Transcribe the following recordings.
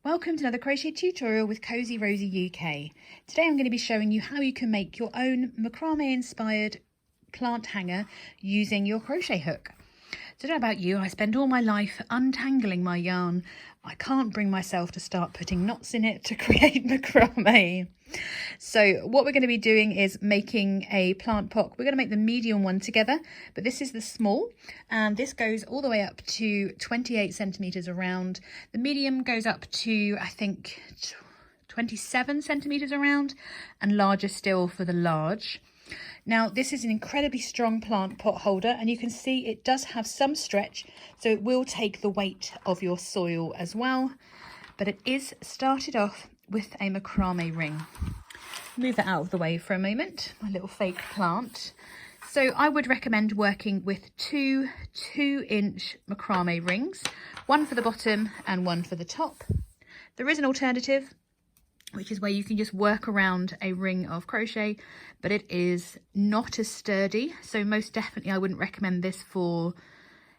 Welcome to another crochet tutorial with Cosy Rosie UK. Today I'm going to be showing you how you can make your own macrame inspired plant hanger using your crochet hook. So I don't know about you, I spend all my life untangling my yarn. I can't bring myself to start putting knots in it to create macrame. So what we're going to be doing is making a plant pot. We're going to make the medium one together, but this is the small, and this goes all the way up to 28 centimeters around. The medium goes up to, I think, 27 centimeters around, and larger still for the large. Now this is an incredibly strong plant pot holder, and you can see it does have some stretch, so it will take the weight of your soil as well, but it is started off with a macrame ring. Move that out of the way for a moment, my little fake plant. So I would recommend working with two 2-inch macrame rings, one for the bottom and one for the top. There is an alternative, which is where you can just work around a ring of crochet, but it is not as sturdy. So most definitely I wouldn't recommend this for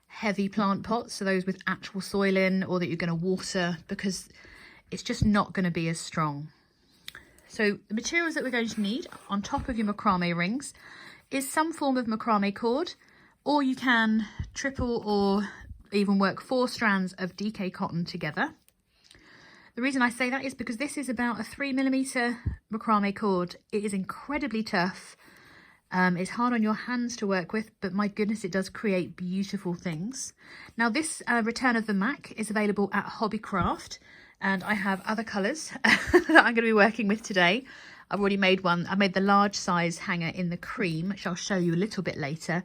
heavy plant pots, so those with actual soil in or that you're going to water, because it's just not going to be as strong. So the materials that we're going to need on top of your macrame rings is some form of macrame cord, or you can triple or even work 4 strands of DK cotton together. The reason I say that is because this is about a 3mm macrame cord. It is incredibly tough. It's hard on your hands to work with, but my goodness, it does create beautiful things. Now this return of the Mac is available at Hobbycraft, and I have other colours that I'm going to be working with today. I've already made one. I made the large size hanger in the cream, which I'll show you a little bit later.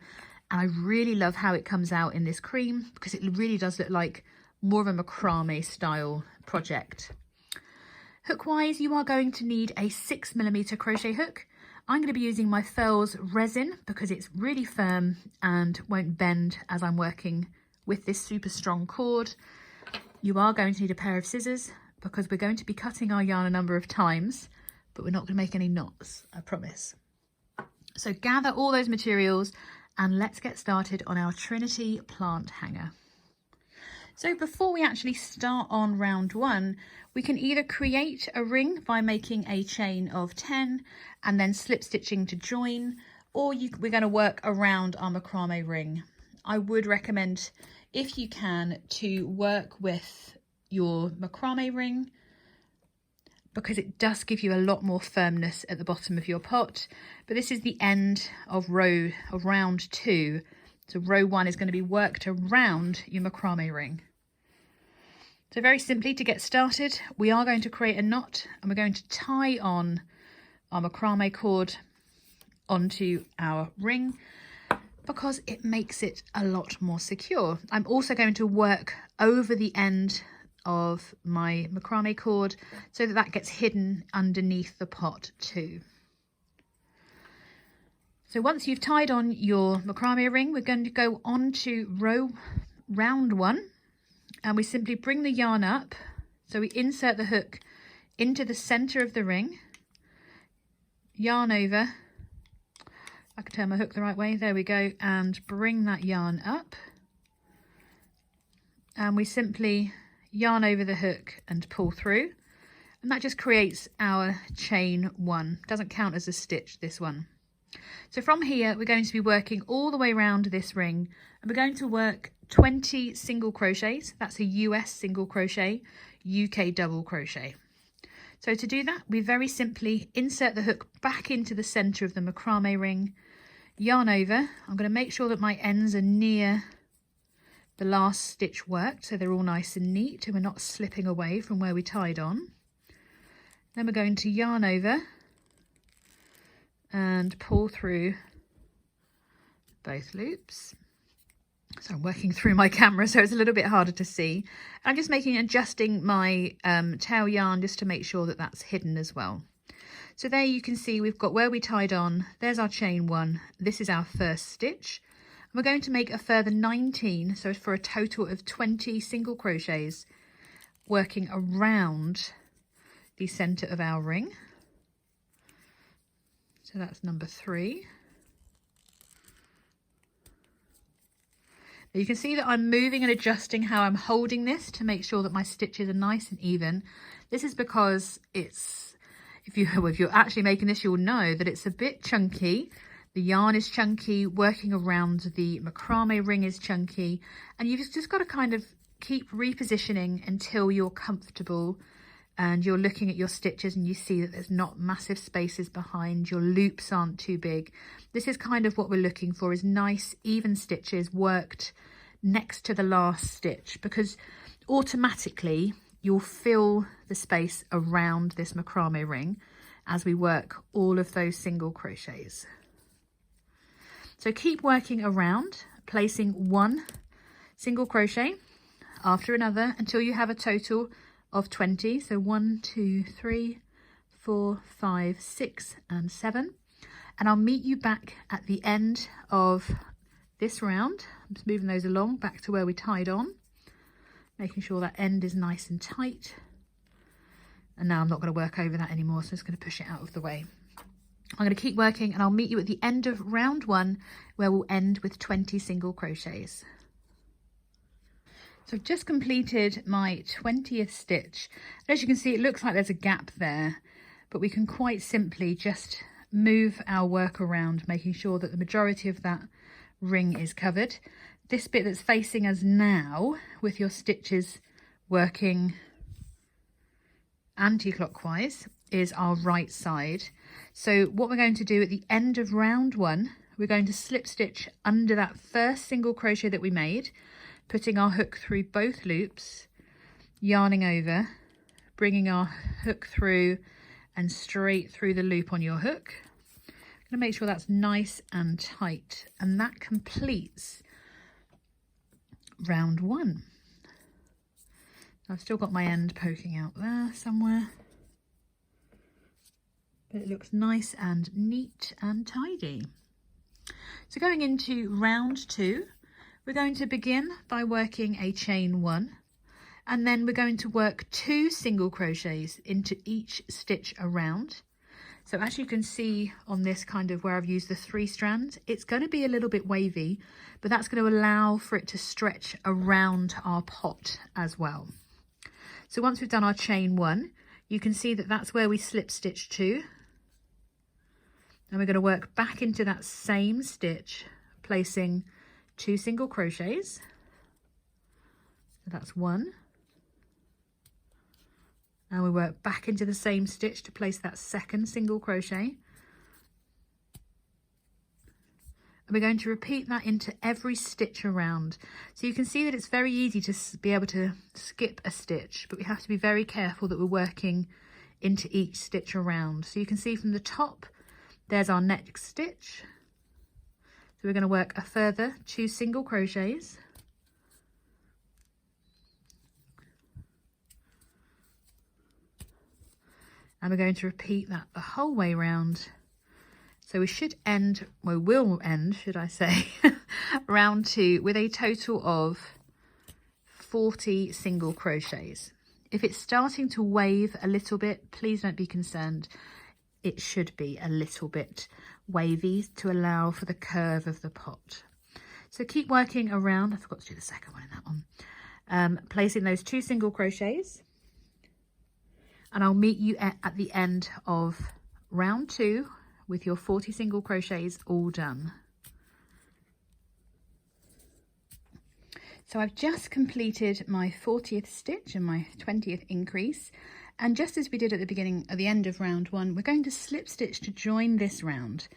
And I really love how it comes out in this cream, because it really does look like more of a macrame style project. Hook wise, you are going to need a 6mm crochet hook. I'm going to be using my Furls resin because it's really firm and won't bend as I'm working with this super strong cord. You are going to need a pair of scissors because we're going to be cutting our yarn a number of times, but we're not going to make any knots, I promise. So gather all those materials and let's get started on our Trinity plant hanger. So before we actually start on round 1, we can either create a ring by making a chain of 10 and then slip stitching to join, or we're going to work around our macrame ring. I would recommend, if you can, to work with your macrame ring, because it does give you a lot more firmness at the bottom of your pot. But this is the end of round 2. So row 1 is going to be worked around your macrame ring. So very simply, to get started, we are going to create a knot, and we're going to tie on our macrame cord onto our ring, because it makes it a lot more secure. I'm also going to work over the end of my macrame cord so that that gets hidden underneath the pot too. So once you've tied on your macrame ring, we're going to go on to round 1, and we simply bring the yarn up. So we insert the hook into the center of the ring, yarn over. I can turn my hook the right way, there we go, and bring that yarn up, and we simply yarn over the hook and pull through, and that just creates our chain 1. Doesn't count as a stitch, this one. So from here we're going to be working all the way around this ring, and we're going to work 20 single crochets. That's a US single crochet, UK double crochet. So to do that, we very simply insert the hook back into the center of the macrame ring, yarn over. I'm going to make sure that my ends are near the last stitch worked, so they're all nice and neat and we're not slipping away from where we tied on. Then we're going to yarn over and pull through both loops. So I'm working through my camera, so it's a little bit harder to see. I'm just adjusting my tail yarn just to make sure that that's hidden as well. So there you can see we've got where we tied on. There's our chain 1. This is our first stitch. We're going to make a further 19, so for a total of 20 single crochets working around the center of our ring. So that's number 3. Now you can see that I'm moving and adjusting how I'm holding this to make sure that my stitches are nice and even. This is because it's, if you're actually making this, you'll know that it's a bit chunky. The yarn is chunky, working around the macrame ring is chunky, and you've just got to kind of keep repositioning until you're comfortable and you're looking at your stitches and you see that there's not massive spaces behind, your loops aren't too big. This is kind of what we're looking for, is nice even stitches worked next to the last stitch, because automatically you'll fill the space around this macrame ring as we work all of those single crochets. So keep working around, placing one single crochet after another until you have a total of 20. So 1, 2, 3, 4, 5, 6 and 7. And I'll meet you back at the end of this round. I'm just moving those along back to where we tied on, making sure that end is nice and tight. And now I'm not going to work over that anymore, so I'm just going to push it out of the way. I'm going to keep working and I'll meet you at the end of round 1, where we'll end with 20 single crochets. So I've just completed my 20th stitch. As you can see, it looks like there's a gap there, but we can quite simply just move our work around, making sure that the majority of that ring is covered. This bit that's facing us now, with your stitches working anti-clockwise, is our right side. So what we're going to do at the end of round 1, we're going to slip stitch under that first single crochet that we made, putting our hook through both loops, yarning over, bringing our hook through and straight through the loop on your hook. I'm going to make sure that's nice and tight, and that completes round 1. I've still got my end poking out there somewhere, but it looks nice and neat and tidy. So going into round 2, we're going to begin by working a chain 1, and then we're going to work 2 single crochets into each stitch around. So as you can see on this kind of where I've used the 3 strands, it's going to be a little bit wavy, but that's going to allow for it to stretch around our pot as well. So once we've done our chain 1, you can see that that's where we slip stitch 2. And we're going to work back into that same stitch, placing 2 single crochets. So that's 1. And we work back into the same stitch to place that second single crochet. And we're going to repeat that into every stitch around. So you can see that it's very easy to be able to skip a stitch, but we have to be very careful that we're working into each stitch around. So you can see from the top, there's our next stitch. So we're going to work a further 2 single crochets. And we're going to repeat that the whole way round. So we should end, well, will end, should I say, round 2 with a total of 40 single crochets. If it's starting to wave a little bit, please don't be concerned. It should be a little bit wavy to allow for the curve of the pot. So keep working around. I forgot to do the second one in that one. Placing those 2 single crochets. And I'll meet you at the end of round 2 with your 40 single crochets all done. So I've just completed my 40th stitch and my 20th increase. And just as we did at the end of round 1, we're going to slip stitch to join this round.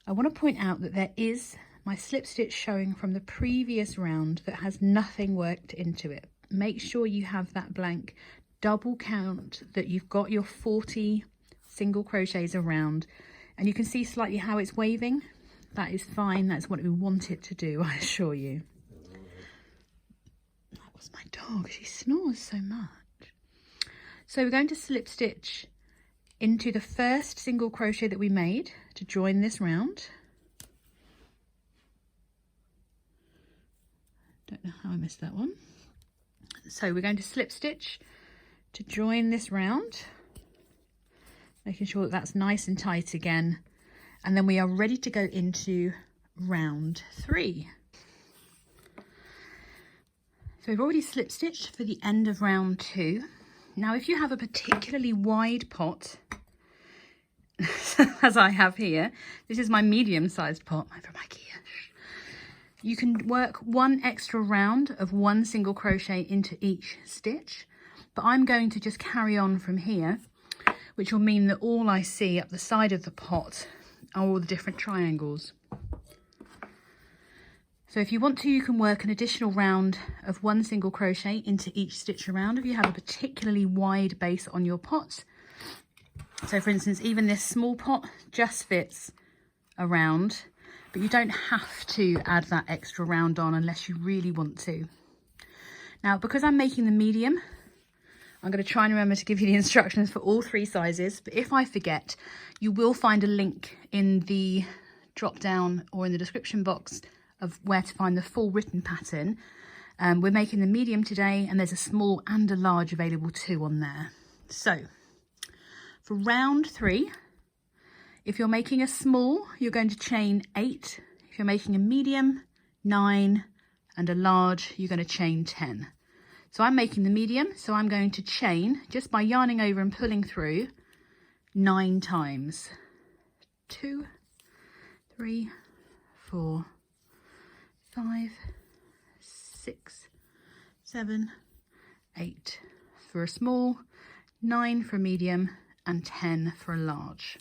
I want to point out that there is my slip stitch showing from the previous round that has nothing worked into it. Make sure you have that blank. Double count that you've got your 40 single crochets around, and you can see slightly how it's waving. That is fine. That's what we want it to do, I assure you. That was my dog. She snores so much. So we're going to slip stitch into the first single crochet that we made to join this round. Don't know how I missed that one. So we're going to slip stitch to join this round, making sure that that's nice and tight again. And then we are ready to go into round 3. So we've already slip stitched for the end of round 2. Now if you have a particularly wide pot, as I have here, this is my medium-sized pot from IKEA. You can work one extra round of one single crochet into each stitch, but I'm going to just carry on from here, which will mean that all I see up the side of the pot are all the different triangles. So if you want to, you can work an additional round of one single crochet into each stitch around if you have a particularly wide base on your pot. So for instance, even this small pot just fits around, but you don't have to add that extra round on unless you really want to. Now, because I'm making the medium, I'm going to try and remember to give you the instructions for all 3 sizes, but if I forget, you will find a link in the drop down or in the description box of where to find the full written pattern. We're making the medium today, and there's a small and a large available too on there. So for round 3, if you're making a small, you're going to chain 8. If you're making a medium, 9, and a large, you're going to chain 10. So I'm making the medium, so I'm going to chain, just by yarning over and pulling through, 9 times. 2, 3, 4, 5, 6, 7, 8 for a small, 9 for a medium, and 10 for a large.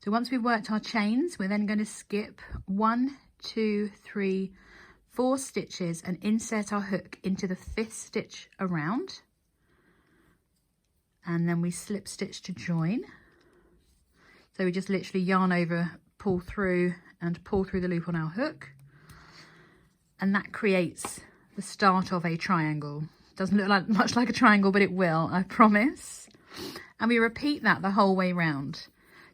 So once we've worked our chains, we're then going to skip 1, 2, 3, 4 stitches and insert our hook into the 5th stitch around, and then we slip stitch to join. So we just literally yarn over, pull through, and pull through the loop on our hook, and that creates the start of a triangle. Doesn't look much like a triangle, but it will, I promise. And we repeat that the whole way round.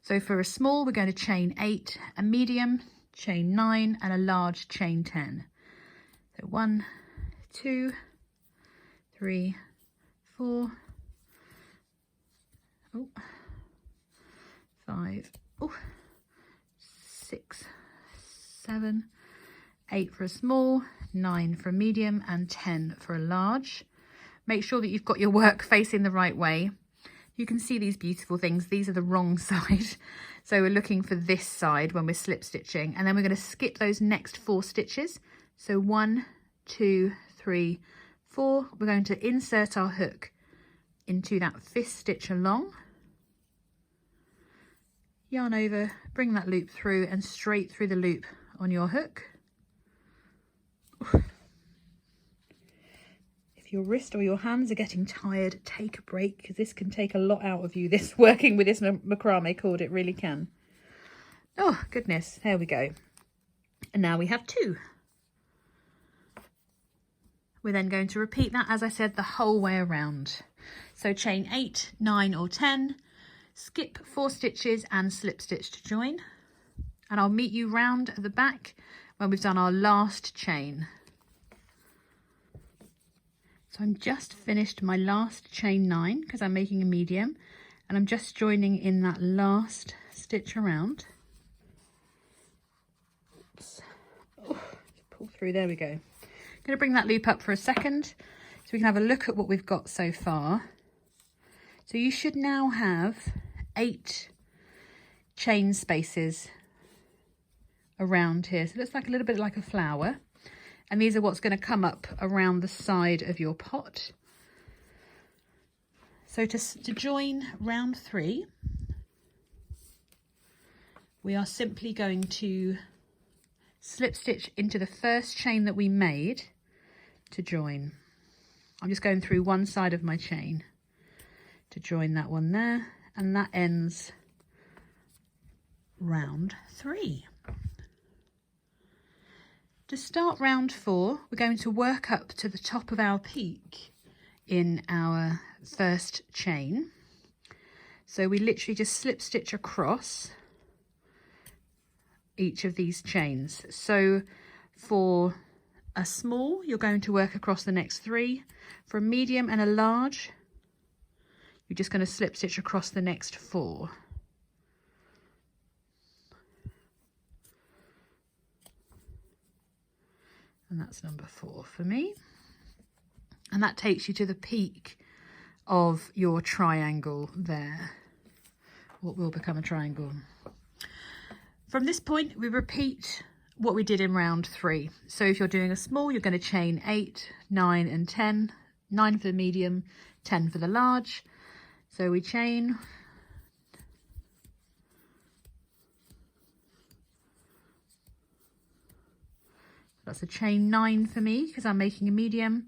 So for a small, we're going to chain 8, a medium, chain 9, and a large, chain 10. So 1, 2, 3, 4, 5, 6, 7, 8 for a small, 9 for a medium, and 10 for a large. Make sure that you've got your work facing the right way. You can see these beautiful things. These are the wrong side. So we're looking for this side when we're slip stitching, and then we're going to skip those next 4 stitches. So 1, 2, 3, 4. We're going to insert our hook into that 5th stitch along, yarn over, bring that loop through and straight through the loop on your hook. If your wrist or your hands are getting tired, take a break, because this can take a lot out of you. This working with this macrame cord, it really can. Oh goodness, there we go. And now we have 2. We're then going to repeat that, as I said, the whole way around. So chain 8, 9 or 10, skip 4 stitches and slip stitch to join. And I'll meet you round at the back when we've done our last chain. So I'm just finished my last chain 9 because I'm making a medium, and I'm just joining in that last stitch around. Oops. Oh, pull through, there we go. I'm going to bring that loop up for a second so we can have a look at what we've got so far. So you should now have 8 chain spaces around here. So it looks like a little bit like a flower. And these are what's going to come up around the side of your pot. So to join round 3, we are simply going to slip stitch into the first chain that we made to join. I'm just going through one side of my chain to join that one there, and that ends round 3. To start round 4, we're going to work up to the top of our peak in our first chain. So we literally just slip stitch across each of these chains. So for a small, you're going to work across the next 3. For a medium and a large, you're just going to slip stitch across the next 4. And that's number 4 for me. And that takes you to the peak of your triangle there, what will become a triangle. From this point, we repeat what we did in round 3. So if you're doing a small, you're going to chain 8, 9 and 10, 9 for the medium, 10 for the large. So we chain, that's a chain 9 for me because I'm making a medium.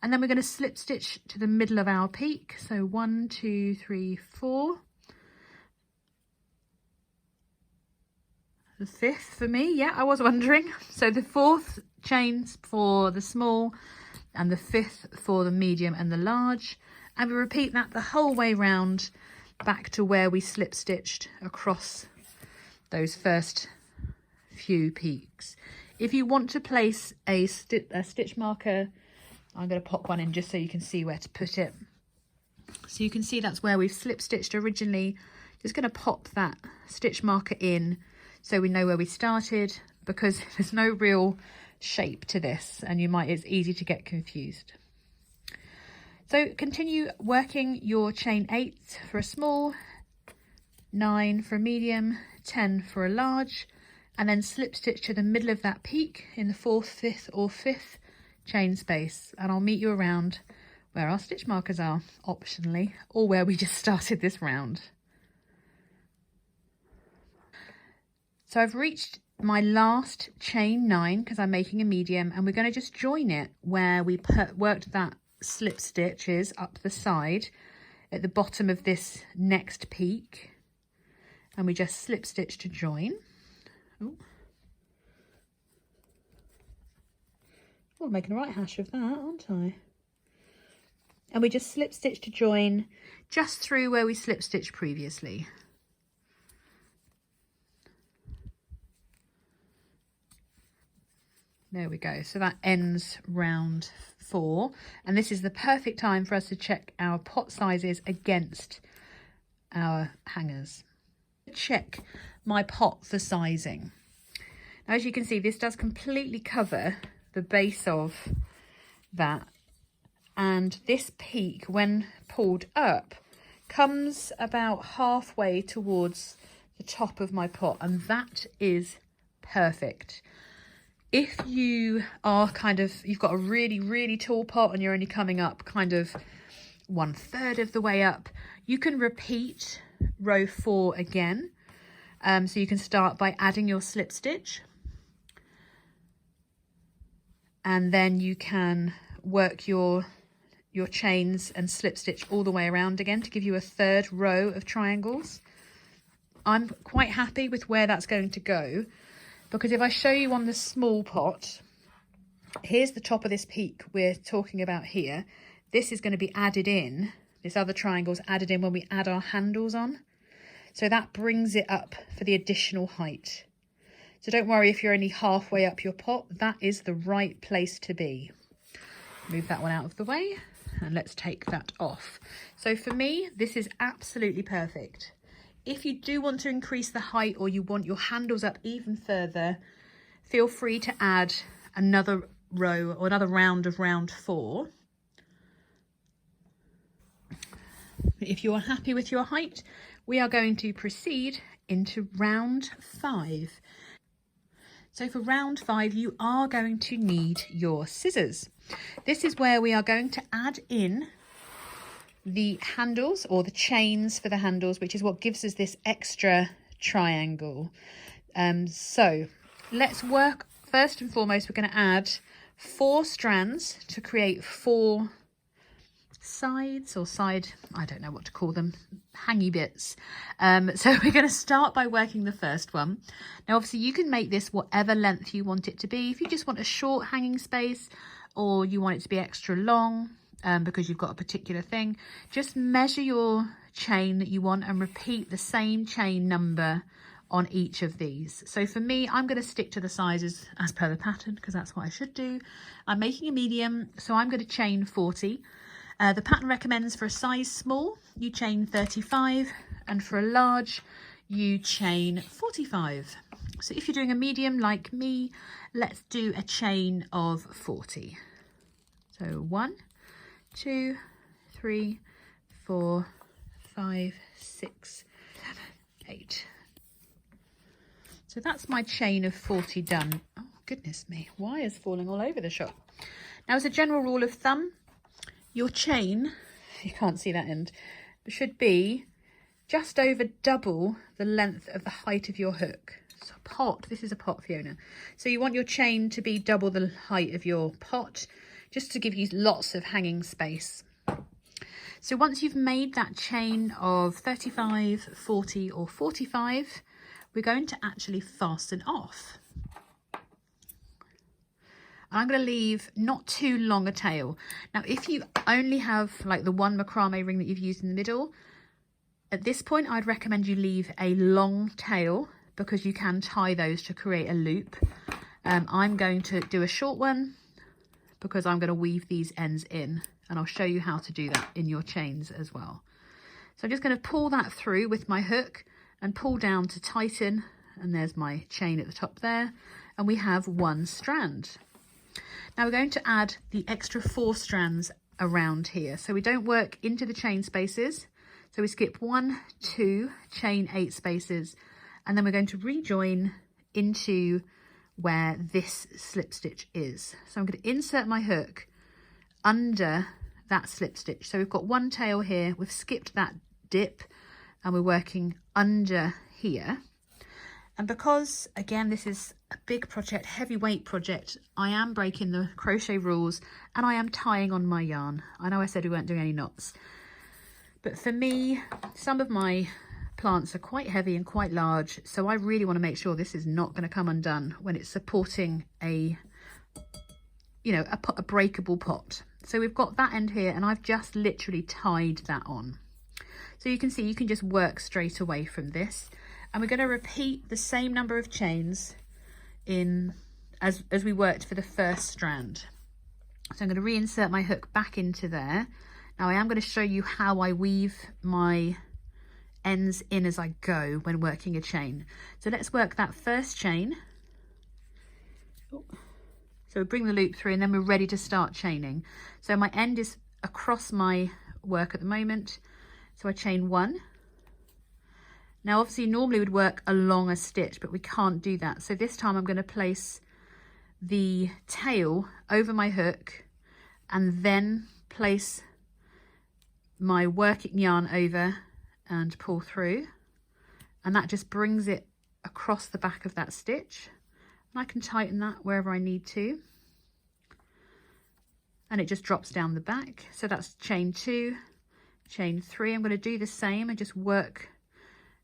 And then we're going to slip stitch to the middle of our peak. So 1, 2, 3, 4. The 5th for me, yeah, I was wondering. So the 4th chains for the small and the 5th for the medium and the large. And we repeat that the whole way round back to where we slip stitched across those first few peaks. If you want to place a stitch marker, I'm going to pop one in just so you can see where to put it. So you can see that's where we've slip stitched originally. Just going to pop that stitch marker in so we know where we started, because there's no real shape to this and it's easy to get confused. So continue working your chain 8 for a small, 9 for a medium, 10 for a large, and then slip stitch to the middle of that peak in the 4th, 5th or 5th chain space, and I'll meet you around where our stitch markers are, optionally, or where we just started this round. So I've reached my last chain 9 because I'm making a medium, and we're going to just join it where we worked that slip stitches up the side at the bottom of this next peak, and we just slip stitch to join. Oh, I'm making a right hash of that, aren't I? And we just slip stitch to join just through where we slip stitched previously. There we go. So that ends round 4, and this is the perfect time for us to check our pot sizes against our hangers. Check my pot for sizing. Now, as you can see, this does completely cover the base of that, and this peak, when pulled up, comes about halfway towards the top of my pot, and that is perfect. If you are you've got a really tall pot and you're only coming up kind of 1/3 of the way up, you can repeat row 4 again. So you can start by adding your slip stitch, and then you can work your chains and slip stitch all the way around again to give you a 3rd row of triangles. I'm quite happy with where that's going to go, because if I show you on the small pot, here's the top of this peak we're talking about here. This is going to be added in, this other triangle's added in when we add our handles on. So that brings it up for the additional height. So don't worry if you're only halfway up your pot, that is the right place to be. Move that one out of the way and let's take that off. So for me, this is absolutely perfect. If you do want to increase the height, or you want your handles up even further, feel free to add another row or another round of round 4. If you are happy with your height, we are going to proceed into round 5. So for round 5, you are going to need your scissors. This is where we are going to add in the handles, or the chains for the handles, which is what gives us this extra triangle. So let's work. First and foremost, we're going to add 4 strands to create 4 sides, or I don't know what to call them, hangy bits. So we're going to start by working the first one. Now obviously you can make this whatever length you want it to be. If you just want a short hanging space, or you want it to be extra long, because you've got a particular thing, just measure your chain that you want and repeat the same chain number on each of these. So for me, I'm going to stick to the sizes as per the pattern, because that's what I should do. I'm making a medium, so I'm going to chain 40. The pattern recommends for a size small, you chain 35, and for a large, you chain 45. So if you're doing a medium like me, let's do a chain of 40. So 1, 2, 3, 4, 5, 6, 7, 8. So that's my chain of 40 done. Oh goodness me, wires falling all over the shop. Now, as a general rule of thumb, your chain, you can't see that end, should be just over double the length of the height of your hook. So pot, this is a pot, Fiona. So you want your chain to be double the height of your pot, just to give you lots of hanging space. So once you've made that chain of 35, 40 or 45, we're going to actually fasten off. I'm going to leave not too long a tail. Now, if you only have like the one macrame ring that you've used in the middle, at this point, I'd recommend you leave a long tail because you can tie those to create a loop. I'm going to do a short one because I'm going to weave these ends in, and I'll show you how to do that in your chains as well. So I'm just going to pull that through with my hook and pull down to tighten, and there's my chain at the top there, and we have one strand. Now we're going to add the extra 4 strands around here. So we don't work into the chain spaces. So we skip 1, 2, chain 8 spaces, and then we're going to rejoin into where this slip stitch is. So I'm going to insert my hook under that slip stitch. So we've got one tail here, we've skipped that dip, and we're working under here. And because, again, this is a big project, heavyweight project, I am breaking the crochet rules and I am tying on my yarn. I know I said we weren't doing any knots, but for me, some of my plants are quite heavy and quite large, so I really want to make sure this is not going to come undone when it's supporting a, you know, a breakable pot. So we've got that end here, and I've just literally tied that on. So you can see you can just work straight away from this. And we're going to repeat the same number of chains in as we worked for the first strand. So I'm going to reinsert my hook back into there. Now I am going to show you how I weave my ends in as I go when working a chain. So let's work that first chain. So we bring the loop through and then we're ready to start chaining. So my end is across my work at the moment. So I chain 1. Now obviously normally would work along a stitch, but we can't do that. So this time I'm going to place the tail over my hook and then place my working yarn over and pull through. And that just brings it across the back of that stitch. And I can tighten that wherever I need to. And it just drops down the back. So that's chain 2, chain 3. I'm going to do the same and just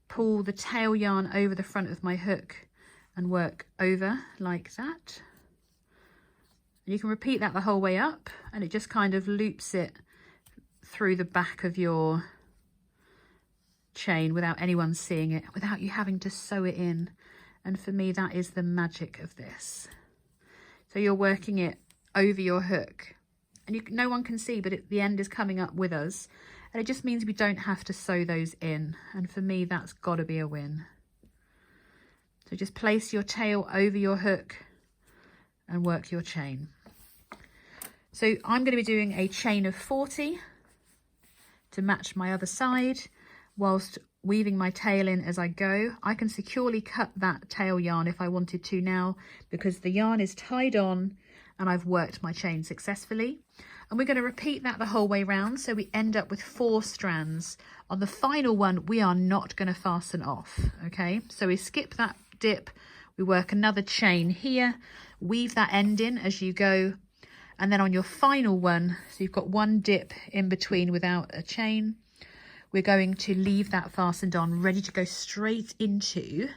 pull the tail yarn over the front of my hook and work over like that. You can repeat that the whole way up, and it just kind of loops it through the back of your chain without anyone seeing it, without you having to sew it in. And for me, that is the magic of this. So you're working it over your hook, and no one can see, but the end is coming up with us. And it just means we don't have to sew those in. And for me, that's got to be a win. So just place your tail over your hook and work your chain. So I'm going to be doing a chain of 40 to match my other side whilst weaving my tail in as I go. I can securely cut that tail yarn if I wanted to now because the yarn is tied on and I've worked my chain successfully. And we're going to repeat that the whole way round, so we end up with 4 strands. On the final one, we are not going to fasten off, okay? So we skip that dip, we work another chain here, weave that end in as you go, and then on your final one, so you've got one dip in between without a chain, we're going to leave that fastened on, ready to go straight into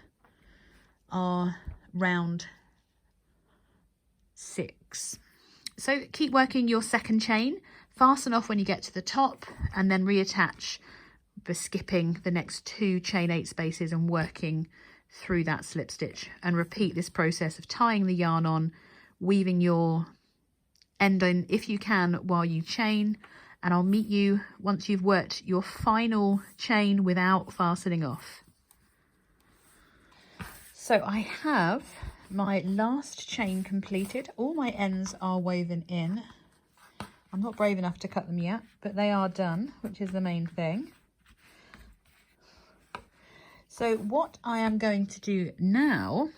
our round 6. So keep working your second chain, fasten off when you get to the top, and then reattach by skipping the next 2 chain 8 spaces and working through that slip stitch. And repeat this process of tying the yarn on, weaving your end in if you can while you chain, and I'll meet you once you've worked your final chain without fastening off. So I have my last chain completed. All my ends are woven in. I'm not brave enough to cut them yet, but they are done, which is the main thing. So what I am going to do now,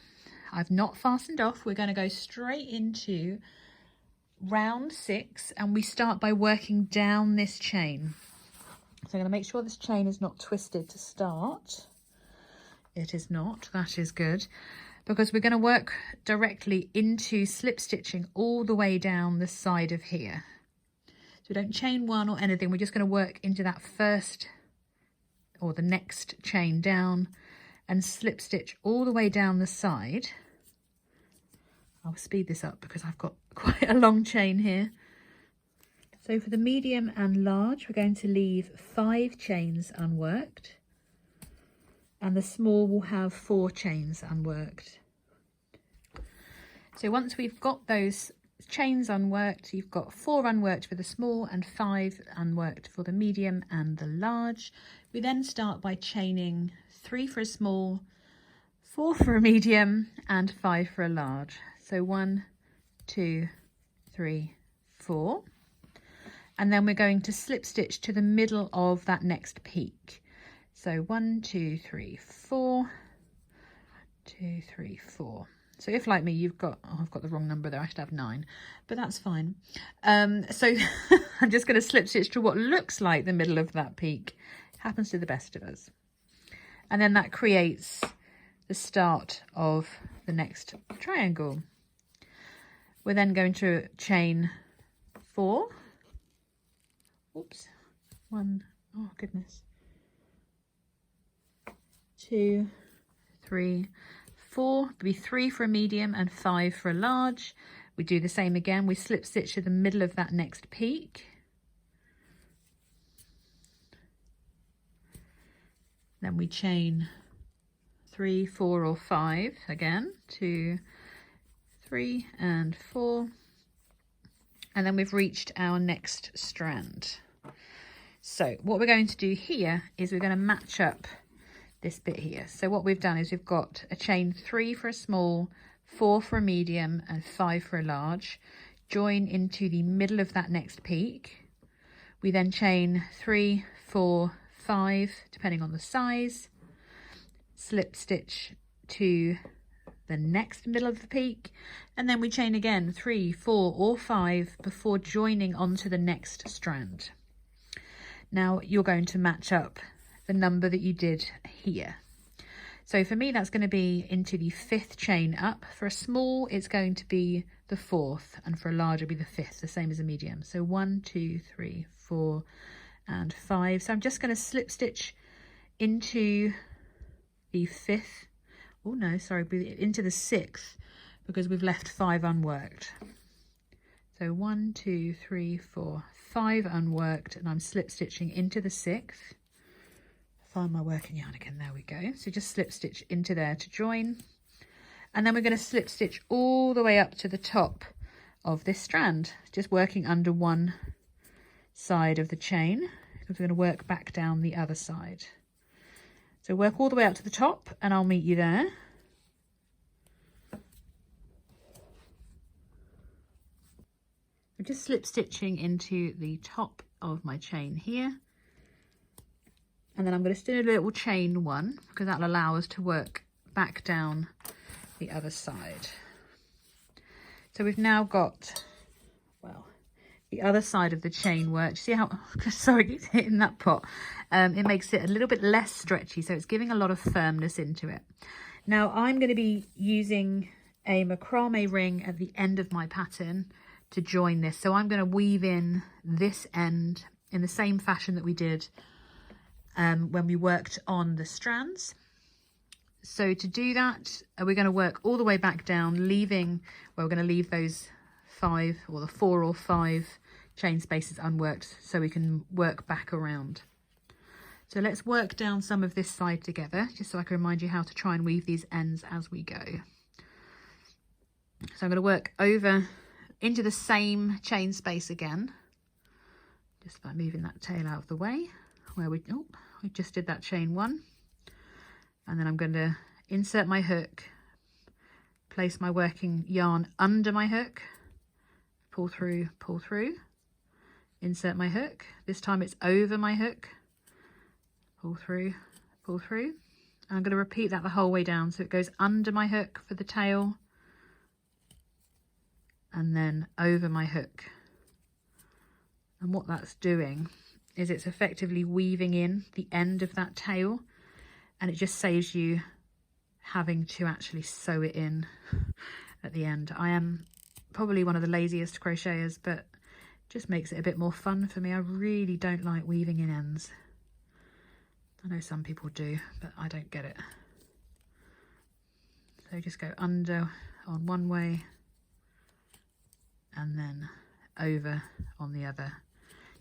I've not fastened off. We're going to go straight into round 6, and we start by working down this chain. So I'm going to make sure this chain is not twisted to start. It is not. That is good, because we're going to work directly into slip stitching all the way down the side of here. So we don't chain one or anything. We're just going to work into that first or the next chain down and slip stitch all the way down the side. I'll speed this up because I've got quite a long chain here. So for the medium and large, we're going to leave 5 chains unworked, and the small will have 4 chains unworked. So once we've got those chains unworked, you've got 4 unworked for the small and 5 unworked for the medium and the large. We then start by chaining 3 for a small, 4 for a medium and 5 for a large. So 1, 2, 3, 4. And then we're going to slip stitch to the middle of that next peak. So 1, 2, 3, 4, 2, 3, 4. So if, like me, you've got, oh, I've got the wrong number there, I should have 9, but that's fine. So I'm just going to slip stitch to what looks like the middle of that peak. It happens to the best of us. And then that creates the start of the next triangle. We're then going to chain 4. Oops, 1, oh goodness. 2, 3, 4, be 3 for a medium and 5 for a large. We do the same again. We slip stitch to the middle of that next peak. Then we chain 3, 4 or 5 again, 2, 3 and 4. And then we've reached our next strand. So what we're going to do here is we're going to match up this bit here. So what we've done is we've got a chain 3 for a small, 4 for a medium and 5 for a large. Join into the middle of that next peak. We then chain 3, 4, 5 depending on the size. Slip stitch to the next middle of the peak, and then we chain again 3, 4 or 5 before joining onto the next strand. Now you're going to match up the number that you did here. So for me, that's going to be into the 5th chain up. For a small, it's going to be the 4th, and for a large, it'll be the 5th, the same as a medium. So 1, 2, 3, 4 and 5. So I'm just going to slip stitch into the 5th. Oh no, sorry, into the 6th, because we've left 5 unworked. So 1, 2, 3, 4, 5 unworked, and I'm slip stitching into the 6th. Find my working yarn again, there we go. So just slip stitch into there to join, and then we're going to slip stitch all the way up to the top of this strand, just working under one side of the chain, because we're going to work back down the other side. So work all the way up to the top, and I'll meet you there. I'm just slip stitching into the top of my chain here. And then I'm going to do a little chain 1, because that'll allow us to work back down the other side. So we've now got, well, the other side of the chain work. See how, sorry, it's hitting that pot. It makes it a little bit less stretchy, so it's giving a lot of firmness into it. Now I'm going to be using a macrame ring at the end of my pattern to join this. So I'm going to weave in this end in the same fashion that we did when we worked on the strands. So to do that, we're going to work all the way back down, leaving, well, we're going to leave those 5 or the 4 or 5 chain spaces unworked so we can work back around. So let's work down some of this side together, just so I can remind you how to try and weave these ends as we go. So I'm going to work over into the same chain space again, just by moving that tail out of the way, where we just did that chain 1. And then I'm going to insert my hook place my working yarn under my hook, pull through, insert my hook. This time it's over my hook, pull through. And I'm going to repeat that the whole way down, so it goes under my hook for the tail and then over my hook. And what that's doing is it's effectively weaving in the end of that tail, and it just saves you having to actually sew it in at the end. I am probably one of the laziest crocheters, but it just makes it a bit more fun for me. I really don't like weaving in ends. I know some people do, but I don't get it. So just go under on one way and then over on the other.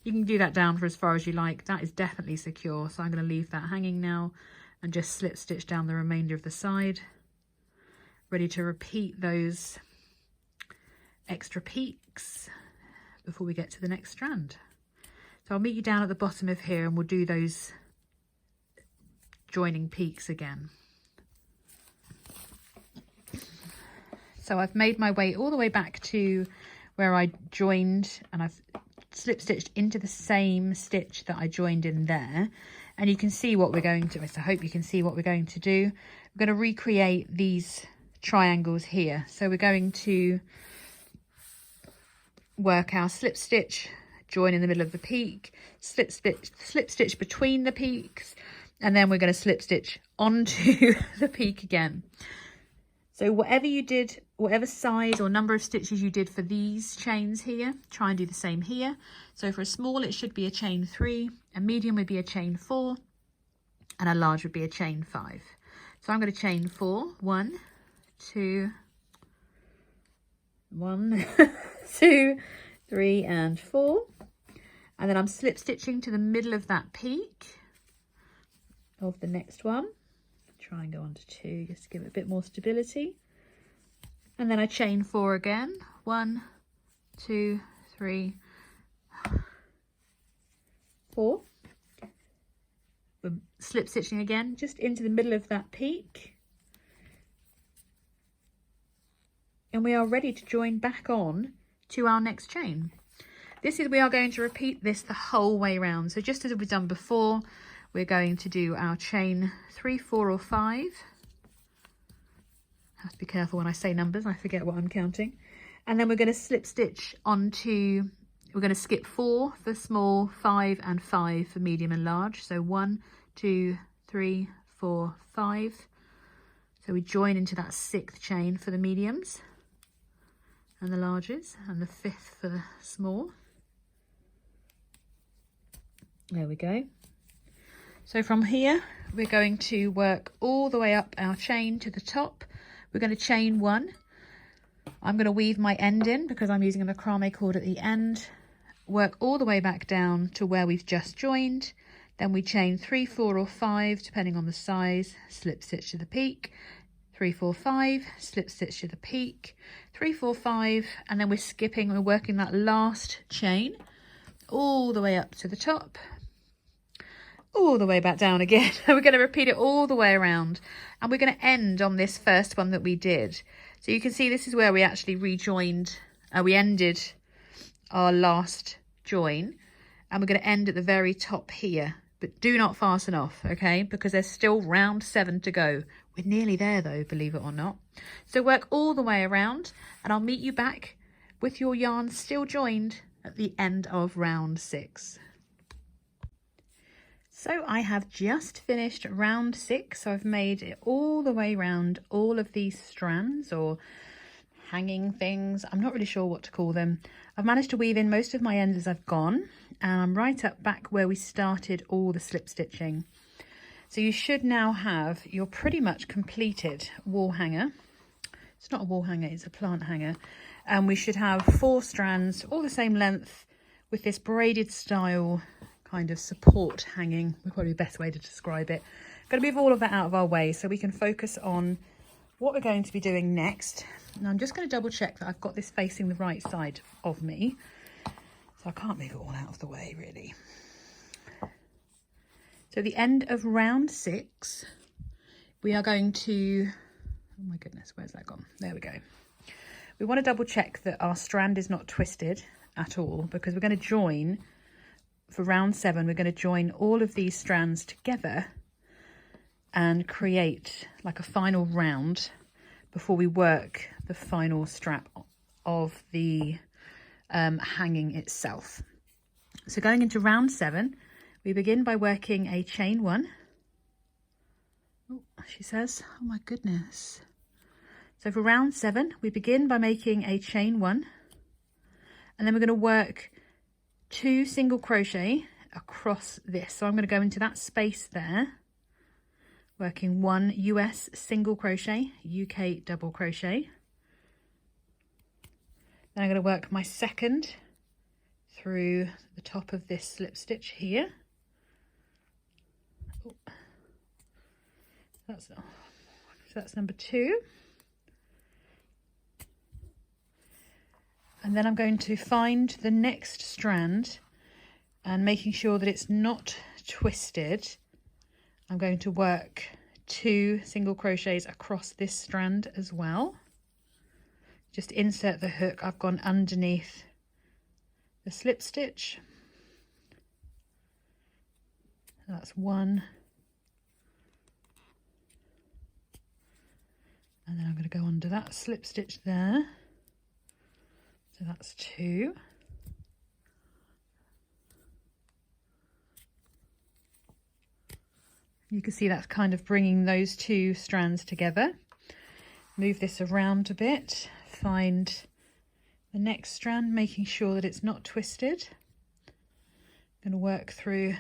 You can do that down for as far as you like. That is definitely secure, so I'm going to leave that hanging now and just slip stitch down the remainder of the side. Ready to repeat those extra peaks before we get to the next strand. So I'll meet you down at the bottom of here and we'll do those joining peaks again. So I've made my way all the way back to where I joined, and I've slip stitched into the same stitch that I joined in there, and you can see what we're going to, I hope you can see what we're going to do. We're going to recreate these triangles here. So we're going to work our slip stitch, join in the middle of the peak, slip stitch between the peaks, and then we're going to slip stitch onto the peak again. So whatever you did, whatever size or number of stitches you did for these chains here, try and do the same here. So for a small, it should be a chain 3, a medium would be a chain 4, and a large would be a chain 5. So I'm going to chain 4, 1, 2, 1, 2, 3, and 4. And then I'm slip stitching to the middle of that peak of the next one. Try and go on to 2 just to give it a bit more stability. And then I chain 4 again. 1, 2, 3, 4. We're slip stitching again just into the middle of that peak. And we are ready to join back on to our next chain. We are going to repeat this the whole way around. So just as we've done before, we're going to do our chain 3, 4, or 5. Have to be careful when I say numbers, I forget what I'm counting. And then we're going to slip stitch onto, we're going to skip 4 for small, 5 and 5 for medium and large. So 1, 2, 3, 4, 5. So we join into that 6th chain for the mediums and the larges, and the 5th for the small. There we go. So from here, we're going to work all the way up our chain to the top. We're going to chain 1. I'm going to weave my end in because I'm using a macrame cord at the end. Work all the way back down to where we've just joined. Then we chain 3, 4, or 5, depending on the size, slip stitch to the peak. 3, 4, 5, slip stitch to the peak. 3, 4, 5, and then we're working that last chain all the way up to the top. All the way back down again. We're going to repeat it all the way around, and we're going to end on this first one that we did. So you can see this is where we actually rejoined, we ended our last join, and we're going to end at the very top here, but do not fasten off, okay, because there's still round 7 to go. We're nearly there though, believe it or not. So work all the way around, and I'll meet you back with your yarn still joined at the end of round 6. So I have just finished round 6. So I've made it all the way around all of these strands or hanging things. I'm not really sure what to call them. I've managed to weave in most of my ends as I've gone, and I'm right up back where we started all the slip stitching. So you should now have your pretty much completed wall hanger. It's not a wall hanger, it's a plant hanger. And we should have 4 strands, all the same length, with this braided style kind of support hanging, would probably be the best way to describe it. Going to move all of that out of our way so we can focus on what we're going to be doing next. And I'm just going to double check that I've got this facing the right side of me, so I can't move it all out of the way really. So the end of round 6, we are going to Oh my goodness, where's that gone? There we go. We want to double check that our strand is not twisted at all, because we're going to join, for round 7, we're going to join all of these strands together and create like a final round before we work the final strap of the hanging itself. So going into round 7, we begin by working a chain 1. Oh, she says, oh my goodness. So for round 7, we begin by making a chain 1, and then we're going to work 2 single crochet across this. So I'm going to go into that space there, working 1 US single crochet, UK double crochet. Then I'm going to work my second through the top of this slip stitch here. Oh. So that's number 2. And then I'm going to find the next strand, and making sure that it's not twisted, I'm going to work 2 single crochets across this strand as well. Just insert the hook. I've gone underneath the slip stitch. That's 1. And then I'm going to go under that slip stitch there. So that's 2. You can see that's kind of bringing those 2 strands together. Move this around a bit, find the next strand, making sure that it's not twisted. I'm going to work through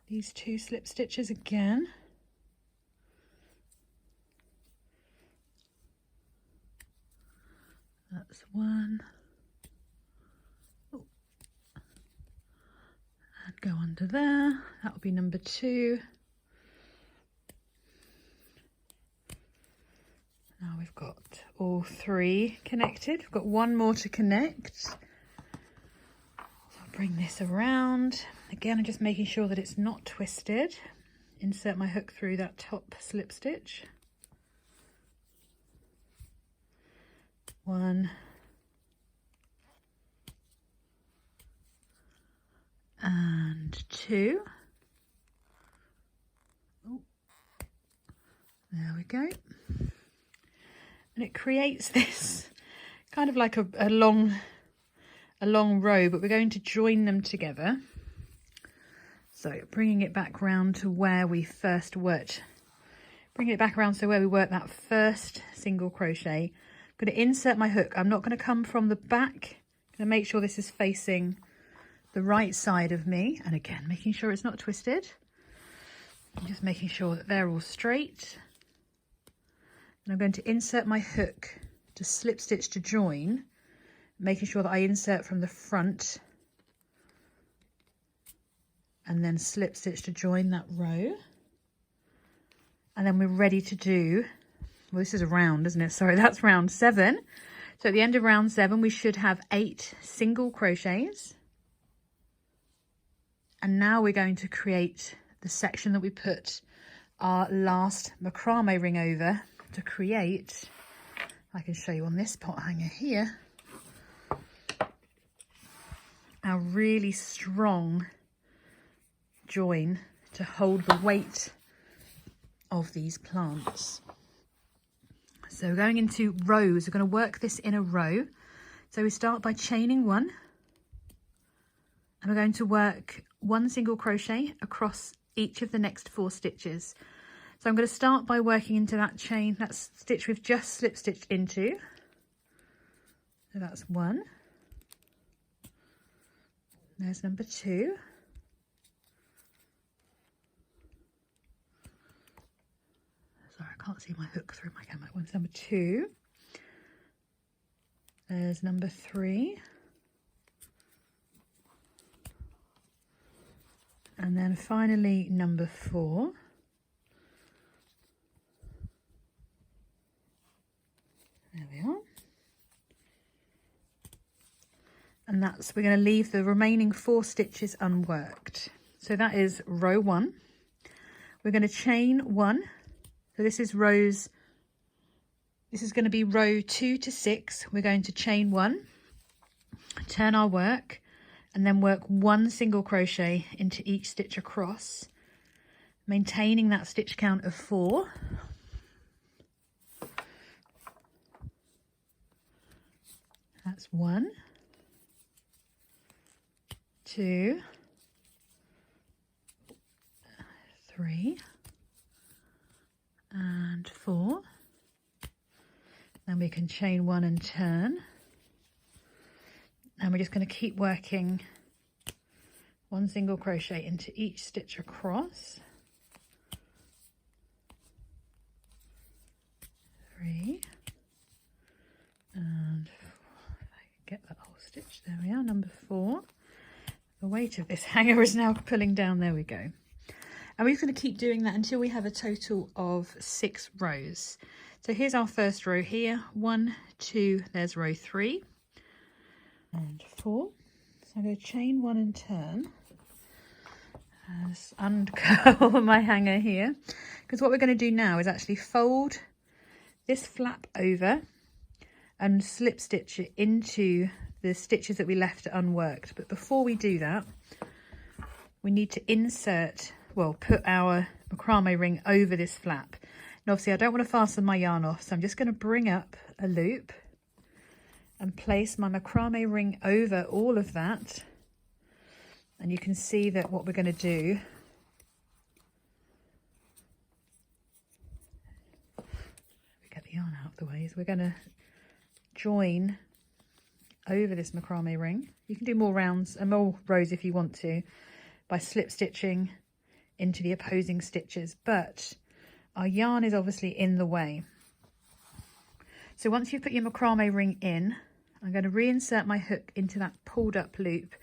these 2 slip stitches again. That's 1. Oh. And go under there. That will be number 2. Now we've got all 3 connected. We've got 1 more to connect. So I'll bring this around. Again, I'm just making sure that it's not twisted. Insert my hook through that top slip stitch. 1 and 2. Oh, there we go. And it creates this kind of like a long row, but we're going to join them together. So bringing it back round to where we first worked. Bringing it back around so where we worked that first single crochet. I'm going to insert my hook. I'm not going to come from the back. I'm going to make sure this is facing the right side of me. And again, making sure it's not twisted. I'm just making sure that they're all straight. And I'm going to insert my hook to slip stitch to join, making sure that I insert from the front and then slip stitch to join that row. And then we're ready to do, well, this is a round, isn't it? Sorry, that's round 7. So at the end of round 7, we should have 8 single crochets. And now we're going to create the section that we put our last macrame ring over to create. I can show you on this pot hanger here, our really strong join to hold the weight of these plants. So we're going into rows. We're going to work this in a row. So we start by chaining 1, and we're going to work 1 single crochet across each of the next 4 stitches. So I'm going to start by working into that chain, that stitch we've just slip stitched into. So that's 1. There's number 2. Sorry, I can't see my hook through my camera. One's number 2. There's number 3. And then finally number 4. There we are. And that's, we're going to leave the remaining 4 stitches unworked. So that is row 1. We're going to chain 1. So this is going to be row 2 to 6. We're going to chain 1, turn our work, and then work 1 single crochet into each stitch across, maintaining that stitch count of 4. That's 1, 2, 3, and 4. Then we can chain 1 and turn. And we're just going to keep working 1 single crochet into each stitch across. 3 and 4. If I can get that whole stitch, there we are, number 4. The weight of this hanger is now pulling down, there we go. And we're just going to keep doing that until we have a total of 6 rows. So here's our first row here, 1, 2, there's row 3 and 4. So I'm going to chain 1 and turn. Just uncurl my hanger here, because what we're going to do now is actually fold this flap over and slip stitch it into the stitches that we left unworked. But before we do that, we need to insert, well, put our macrame ring over this flap. And obviously I don't want to fasten my yarn off, so I'm just going to bring up a loop and place my macrame ring over all of that. And you can see that what we're going to do, we get the yarn out of the way, is we're going to join over this macrame ring. You can do more rounds and more rows if you want to by slip stitching into the opposing stitches, but our yarn is obviously in the way. So once you've put your macrame ring in, I'm going to reinsert my hook into that pulled up loop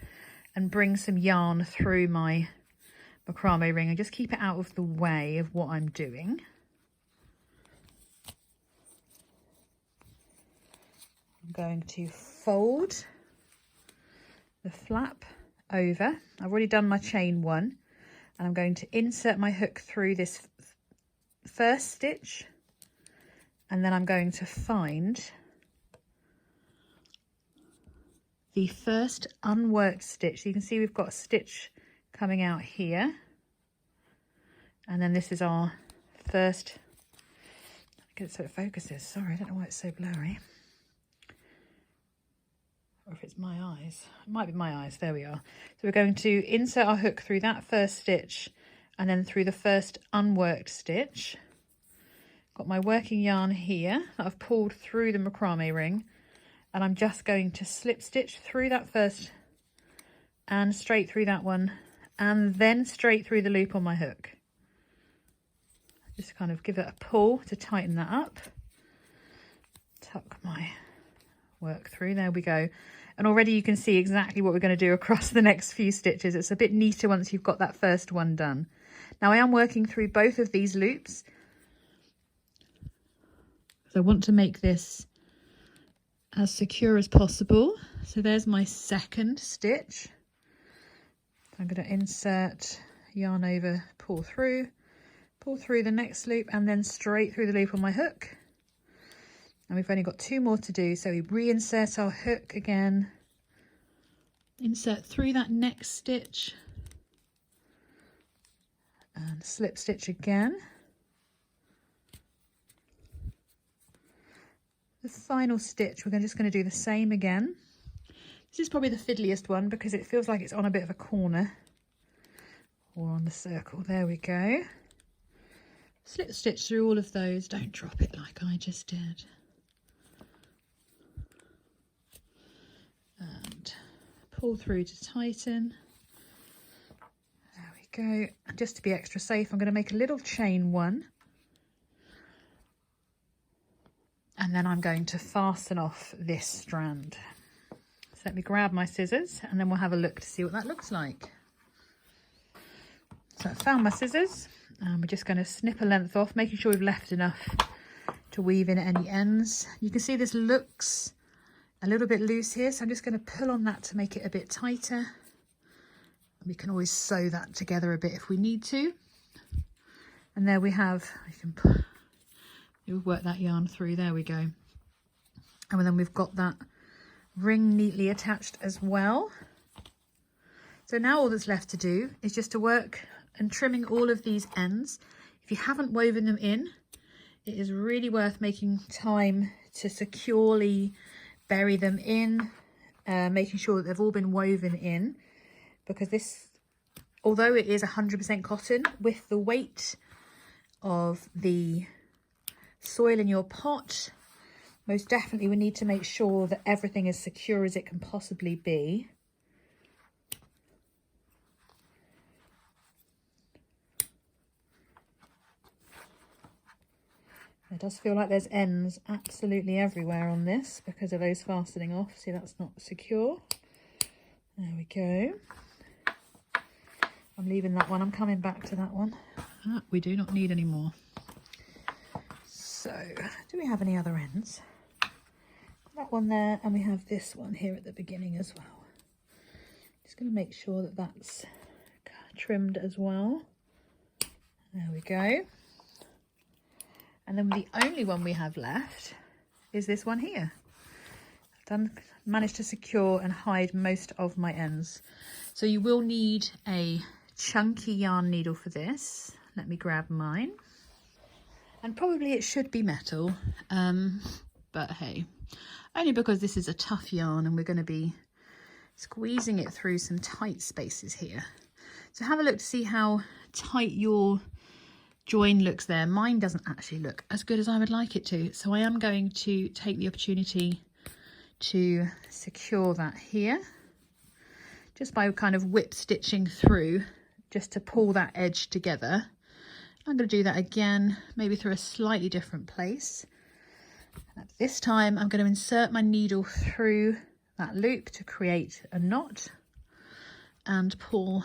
and bring some yarn through my macrame ring and just keep it out of the way of what I'm doing. I'm going to fold the flap over. I've already done my chain 1, and I'm going to insert my hook through this first stitch, and then I'm going to find the first unworked stitch. So you can see we've got a stitch coming out here, and then this is our first, get it so it focuses, sorry, I don't know why it's so blurry, or if it's my eyes, it might be my eyes, there we are. So we're going to insert our hook through that first stitch and then through the first unworked stitch. Got my working yarn here that I've pulled through the macrame ring, and I'm just going to slip stitch through that first and straight through that one, and then straight through the loop on my hook. Just kind of give it a pull to tighten that up. Tuck my work through, there we go. And already you can see exactly what we're going to do across the next few stitches. It's a bit neater once you've got that first one done. Now I am working through both of these loops, so I want to make this as secure as possible. So there's my second stitch. I'm going to insert yarn over, pull through the next loop, and then straight through the loop on my hook. And we've only got 2 more to do, so we reinsert our hook again, insert through that next stitch, and slip stitch again. The final stitch, we're just going to do the same again. This is probably the fiddliest one because it feels like it's on a bit of a corner or on the circle. There we go. Slip stitch through all of those, don't drop it like I just did. And pull through to tighten. There we go. And just to be extra safe, I'm going to make a little chain 1. And then I'm going to fasten off this strand. So let me grab my scissors and then we'll have a look to see what that looks like. So I found my scissors and we're just going to snip a length off, making sure we've left enough to weave in at any ends. You can see this looks a little bit loose here, so I'm just going to pull on that to make it a bit tighter. We can always sew that together a bit if we need to. And there we have, you can You'll work that yarn through. There we go. And then we've got that ring neatly attached as well. So now all that's left to do is just to work and trimming all of these ends. If you haven't woven them in, it is really worth making time to securely bury them in, making sure that they've all been woven in, because this, although it is 100% cotton, with the weight of the soil in your pot, most definitely we need to make sure that everything is secure as it can possibly be. It does feel like there's ends absolutely everywhere on this because of those fastening off. See, that's not secure. There we go. I'm leaving that one. I'm coming back to that one. Ah, we do not need any more. So, do we have any other ends? That one there, and we have this one here at the beginning as well. Just going to make sure that that's trimmed as well. There we go. And then the only one we have left is this one here. I've managed to secure and hide most of my ends. So you will need a chunky yarn needle for this. Let me grab mine. And probably it should be metal, but hey, only because this is a tough yarn and we're going to be squeezing it through some tight spaces here. So have a look to see how tight your join looks there. Mine doesn't actually look as good as I would like it to, so I am going to take the opportunity to secure that here just by kind of whip stitching through, just to pull that edge together. I'm going to do that again, maybe through a slightly different place. And this time I'm going to insert my needle through that loop to create a knot and pull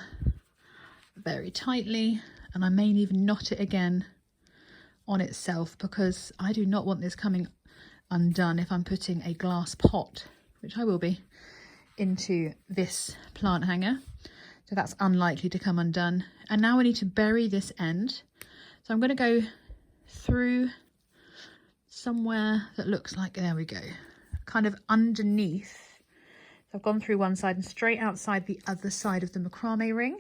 very tightly. And I may even knot it again on itself, because I do not want this coming undone if I'm putting a glass pot, which I will be, into this plant hanger. So that's unlikely to come undone. And now I need to bury this end. So I'm going to go through somewhere that looks like, there we go, kind of underneath. So I've gone through one side and straight outside the other side of the macrame ring.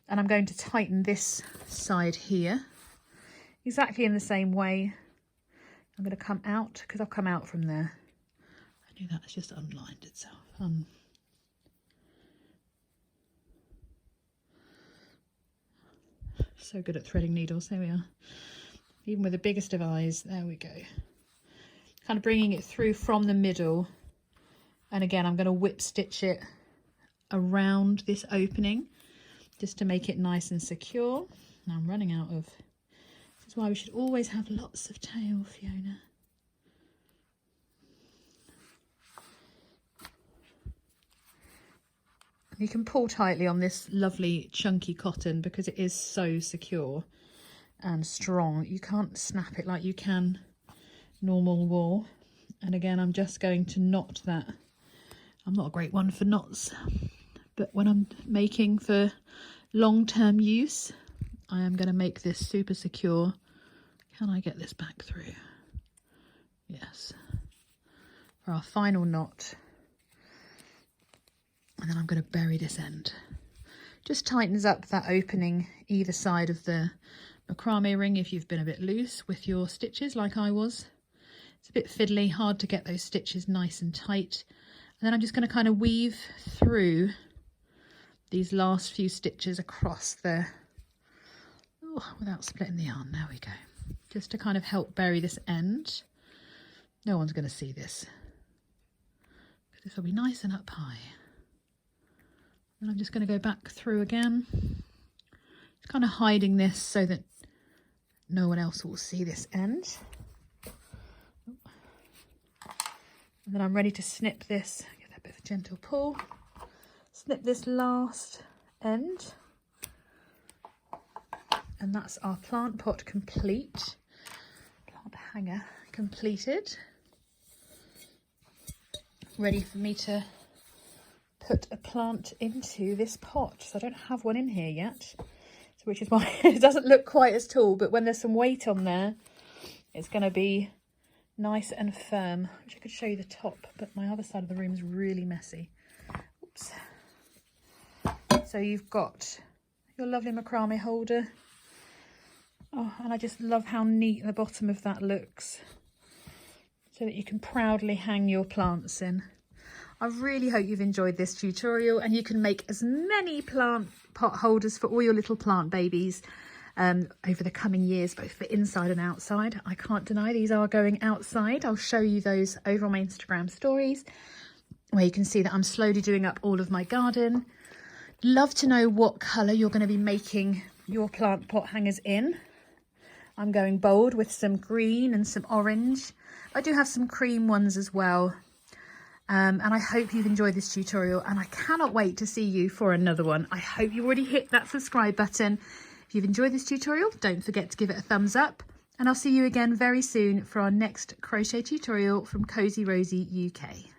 And I'm going to tighten this side here exactly in the same way. I'm going to come out, because I've come out from there. I knew that, it's just unlined itself. So good at threading needles. There we are. Even with the biggest of eyes, there we go. Kind of bringing it through from the middle. And again, I'm going to whip stitch it around this opening, just to make it nice and secure. Now I'm running out of, this is why we should always have lots of tail, Fiona. You can pull tightly on this lovely chunky cotton because it is so secure and strong. You can't snap it like you can normal wool. And again, I'm just going to knot that. I'm not a great one for knots, but when I'm making for long-term use, I am going to make this super secure. Can I get this back through? Yes. For our final knot. And then I'm going to bury this end. Just tightens up that opening either side of the macrame ring if you've been a bit loose with your stitches like I was. It's a bit fiddly, hard to get those stitches nice and tight. And then I'm just going to kind of weave through these last few stitches across the, without splitting the yarn. There we go. Just to kind of help bury this end. No one's going to see this, because this will be nice and up high. And I'm just going to go back through again. Just kind of hiding this so that no one else will see this end. And then I'm ready to snip this, give that a bit of a gentle pull. Snip this last end. And that's our plant pot complete. Plant hanger completed. Ready for me to put a plant into this pot. So I don't have one in here yet, so which is why it doesn't look quite as tall, but when there's some weight on there, It's going to be nice and firm. I wish I could show you the top, but my other side of the room is really messy. Oops. So you've got your lovely macrame holder. Oh, and I just love how neat the bottom of that looks, so that you can proudly hang your plants in. I really hope you've enjoyed this tutorial, and you can make as many plant pot holders for all your little plant babies over the coming years, both for inside and outside. I can't deny these are going outside. I'll show you those over on my Instagram stories, where you can see that I'm slowly doing up all of my garden. Love to know what colour you're going to be making your plant pot hangers in. I'm going bold with some green and some orange. I do have some cream ones as well. And I hope you've enjoyed this tutorial, and I cannot wait to see you for another one. I hope you already hit that subscribe button. If you've enjoyed this tutorial, don't forget to give it a thumbs up, and I'll see you again very soon for our next crochet tutorial from Cosy Rosie UK.